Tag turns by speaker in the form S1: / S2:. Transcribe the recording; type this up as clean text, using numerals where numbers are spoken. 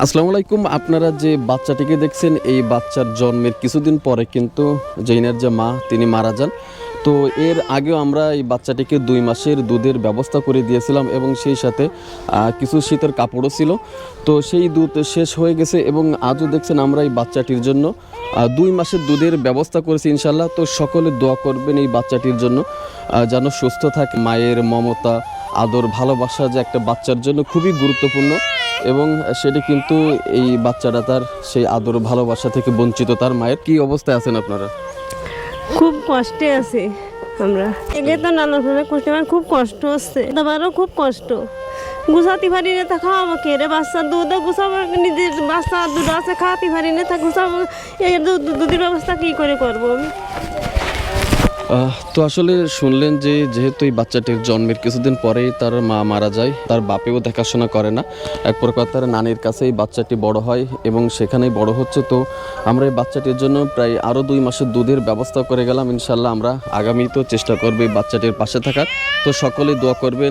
S1: আসসালামু আলাইকুম। আপনারা যে বাচ্চাটিকে দেখছেন, এই বাচ্চার জন্মের কিছুদিন পরে কিন্তু জৈনার যে মা তিনি মারা যান। তো এর আগেও আমরা এই বাচ্চাটিকে 2 মাসের দুধের ব্যবস্থা করে দিয়েছিলাম এবং সেই সাথে কিছু শীতের কাপড়ও ছিল। তো সেই দুধ শেষ হয়ে গেছে এবং আজও দেখছেন আমরা এই বাচ্চাটির জন্য 2 মাসের দুধের ব্যবস্থা করেছি ইনশাল্লাহ। তো সকলে দোয়া করবেন এই বাচ্চাটির জন্য, যেন সুস্থ থাকে। মায়ের মমতা, আদর, ভালোবাসা যে একটা বাচ্চার জন্য খুবই গুরুত্বপূর্ণ এবং সেটি কিন্তু এই বাচ্চাটা তার সেই আদর ভালোবাসা থেকে বঞ্চিত। তার মায়ের কি অবস্থায় আছেন আপনারা?
S2: খুব কষ্টে আছি আমরা। এগে তো নানাভাবে কষ্ট, আমার খুব কষ্ট হচ্ছে, তোমারও খুব কষ্ট। গুছাতে পারি না, তা খাওয়াবো কে রে? বাচ্চার দুধও গুছাবো, নিজের বাচ্চার দুধ আছে খাওয়াতে পারি না, তা গুছাবো। এই দুধের ব্যবস্থা কী করে করবো আমি?
S1: তো আসলে শুনলেন যে যেহেতু এই বাচ্চাটির জন্মের কিছুদিন পরেই তার মা মারা যায়, তার বাপেও দেখাশোনা করে না, এক প্রকার তার নানির কাছে এই বাচ্চাটি বড় হয় এবং সেখানেই বড় হচ্ছে। তো আমরা এই বাচ্চাটির জন্য প্রায় আরও 2 মাসের দুধের ব্যবস্থা করে গেলাম। ইনশাল্লাহ আমরা আগামীতেও চেষ্টা করবো এই বাচ্চাটির পাশে থাকার। তো সকলেই দোয়া করবেন।